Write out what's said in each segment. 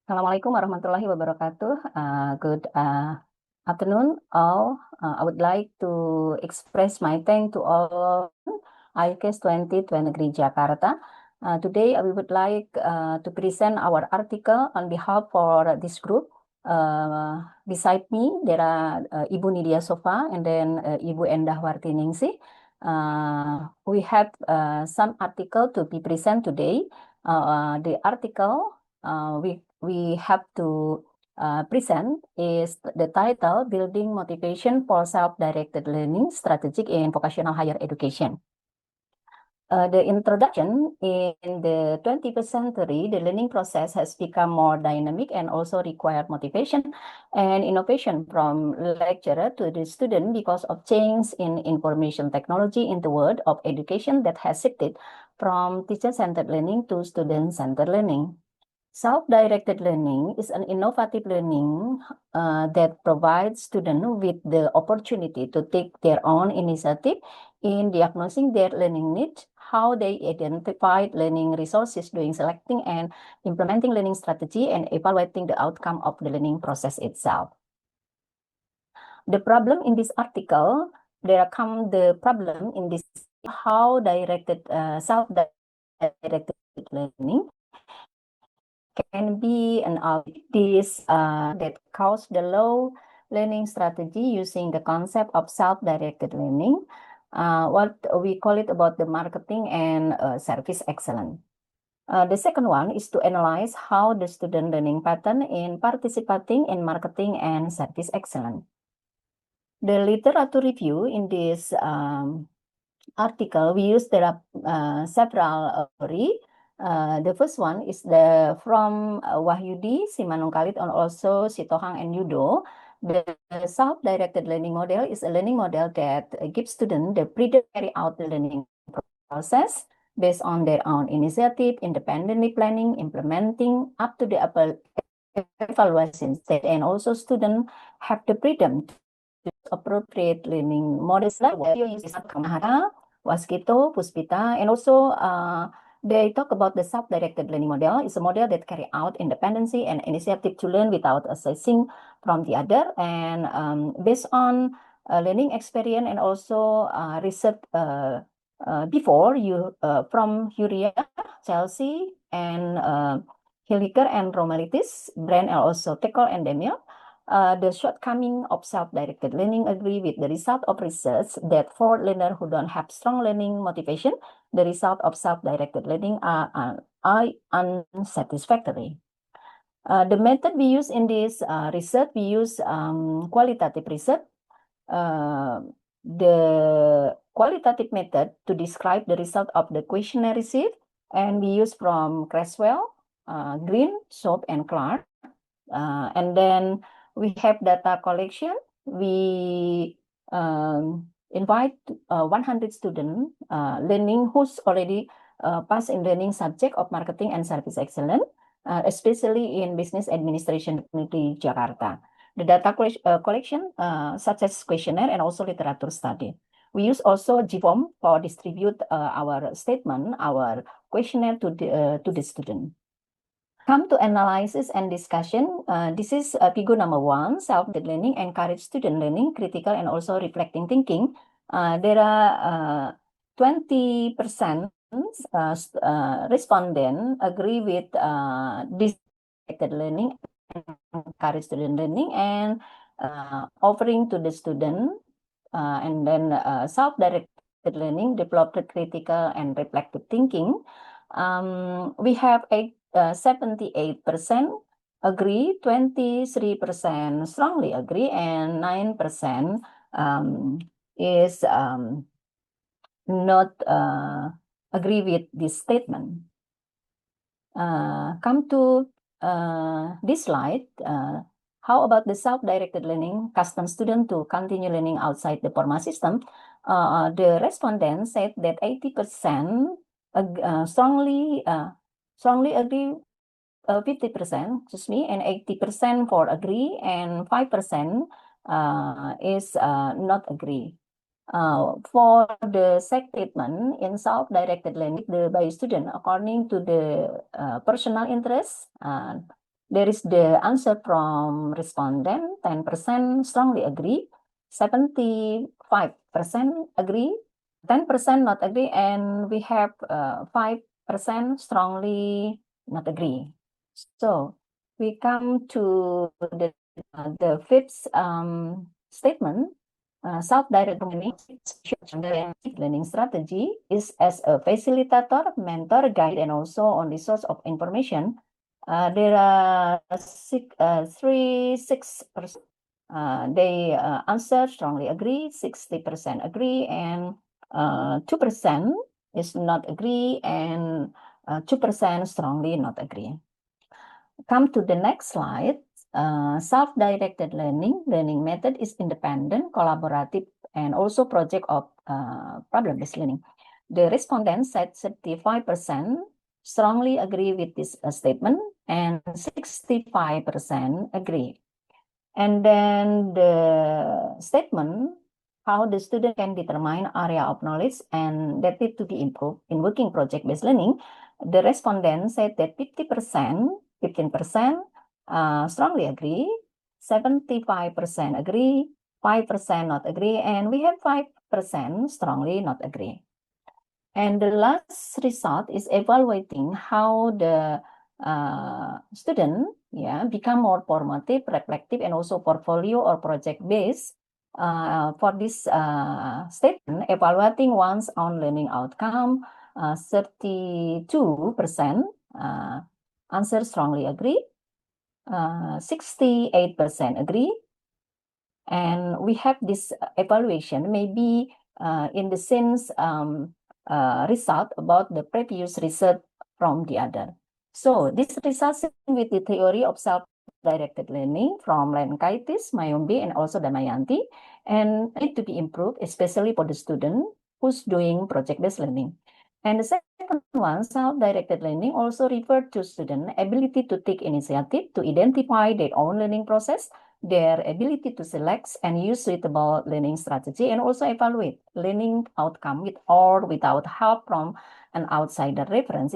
Assalamualaikum warahmatullahi wabarakatuh. Good afternoon, all. I would like to express my thanks to all ICAST-2025 Jakarta. Today, we would like to present our article on behalf for this group. Beside me, there are Ibu Nidia Sofa and then Ibu Endah Wartiningsih. We have some article to be present today. The article we have to present is the title Building Motivation for Self-Directed Learning Strategic in Vocational Higher Education. The introduction in the 21st century, the learning process has become more dynamic and also required motivation and innovation from lecturer to the student because of change in information technology in the world of education that has shifted from teacher-centered learning to student-centered learning. Self-directed learning is an innovative learning that provides students with the opportunity to take their own initiative in diagnosing their learning needs, how they identify learning resources, doing selecting and implementing learning strategy, and evaluating the outcome of the learning process itself. The problem in this article, there come the problem in this how self-directed learning can be an this that cause the low learning strategy using the concept of self-directed learning, what we call it about the marketing and service excellence. The second one is to analyze how the student learning pattern in participating in marketing and service excellence. The literature review in this article, we use there are several theory. The first one is from Wahyudi, Simanung Khalid, and also Sitohang and Yudo. The self-directed learning model is a learning model that gives students the freedom to carry out the learning process based on their own initiative, independently planning, implementing up to the evaluation state, and also students have the freedom to appropriate learning models like Hana, Waskito, Puspita, and also they talk about the self-directed learning model. It's a model that carry out independency and initiative to learn without assessing from the other, and based on learning experience and also research before you from Huria, Chelsea, and Hilliker and Romalitis, Brand, and also Tekel and Demiel. The shortcoming of self-directed learning agree with the result of research that for learners who don't have strong learning motivation, the result of self-directed learning are unsatisfactory. The method we use in this research, we use qualitative research. The qualitative method to describe the result of the questionnaire received, and we use from Creswell, Green, Soap, and Clark. And then we have data collection. We invite 100 students learning who's already passed in learning subject of marketing and service excellence, especially in business administration in Jakarta. The data collection such as questionnaire and also literature study. We use also GFORM for distribute our statement, our questionnaire to the student. Come to analysis and discussion. This is figure number 1, self-directed learning, encourage student learning, critical and also reflecting thinking. There are 20% respondent agree with this directed learning, encourage student learning, and offering to the student, and then self-directed learning, developed critical and reflective thinking. We have 78% agree, 23% strongly agree, and 9% is not agree with this statement. Come to this slide. How about the self-directed learning, custom student to continue learning outside the formal system? The respondents said that 80% strongly agree, 50%, excuse me, and 80% for agree, and 5% is not agree. For the statement in self-directed learning by student according to the personal interest, There is the answer from respondent, 10% strongly agree, 75% agree, 10% not agree, and we have 5% strongly not agree. So we come to the fifth statement. Self-directed learning strategy is as a facilitator, mentor, guide, and also on the source of information. There are 6%. They answer strongly agree, 60% agree, and 2% is not agree, and 2% strongly not agree. Come to the next slide. Self-directed learning method is independent, collaborative, and also project of problem-based learning. The respondents said 35% strongly agree with this statement, and 65% agree. And then the statement, how the student can determine area of knowledge and that need to be improved in working project-based learning. The respondents said that 15% strongly agree, 75% agree, 5% not agree, and we have 5% strongly not agree. And the last result is evaluating how the student become more formative, reflective, and also portfolio or project-based. For this statement, evaluating one's own learning outcome, 32% answer strongly agree, 68% agree, and we have this evaluation maybe in the sense result about the previous research from the other. So this results with the theory of self-directed learning from Latianingsih, Mayombe, and also Damayanti, and need to be improved, especially for the student who's doing project-based learning. And the second one, self-directed learning, also referred to student ability to take initiative to identify their own learning process, their ability to select and use suitable learning strategy, and also evaluate learning outcome with or without help from an outsider reference.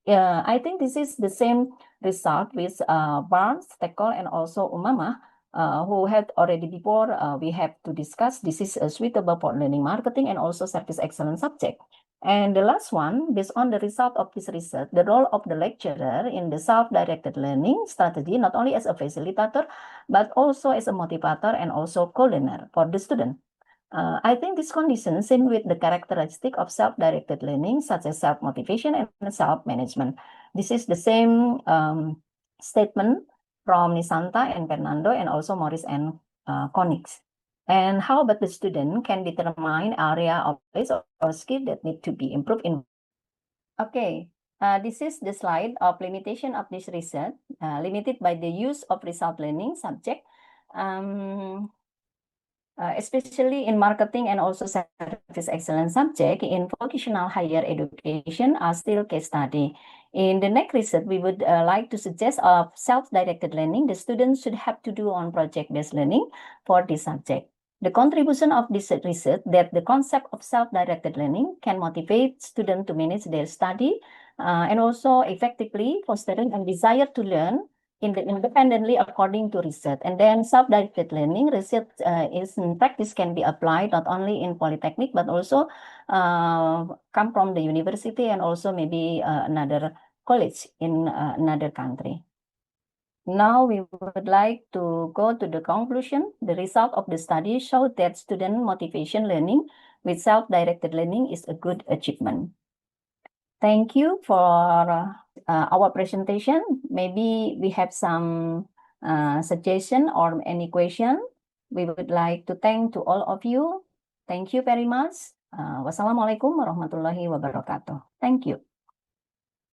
I think this is the same result with Barnes, Tekel, and also Umama, who had already before we have to discuss. This is suitable for learning marketing and also service excellence subject. And the last one, based on the result of this research, the role of the lecturer in the self-directed learning strategy, not only as a facilitator, but also as a motivator and also co-learner for the student. I think this condition same with the characteristic of self-directed learning, such as self-motivation and self-management. This is the same statement from Nisanta and Fernando, and also Morris and Konix. And how about the student can determine area of place or skill that need to be improved in? Okay, this is the slide of limitation of this research, limited by the use of result learning subject. Especially in marketing and also service excellence subject in vocational higher education are still case study. In the next research, we would like to suggest of self-directed learning the students should have to do on project-based learning for this subject. The contribution of this research that the concept of self-directed learning can motivate students to manage their study and also effectively fostering a desire to learn independently according to research. And then self-directed learning research is in practice can be applied not only in polytechnic but also come from the university and also maybe another college in another country. Now we would like to go to the conclusion. The result of the study showed that student motivation learning with self-directed learning is a good achievement. Thank you for our presentation. Maybe we have some suggestion or any question. We would like to thank to all of you. Thank you very much. Wassalamualaikum warahmatullahi wabarakatuh. Thank you.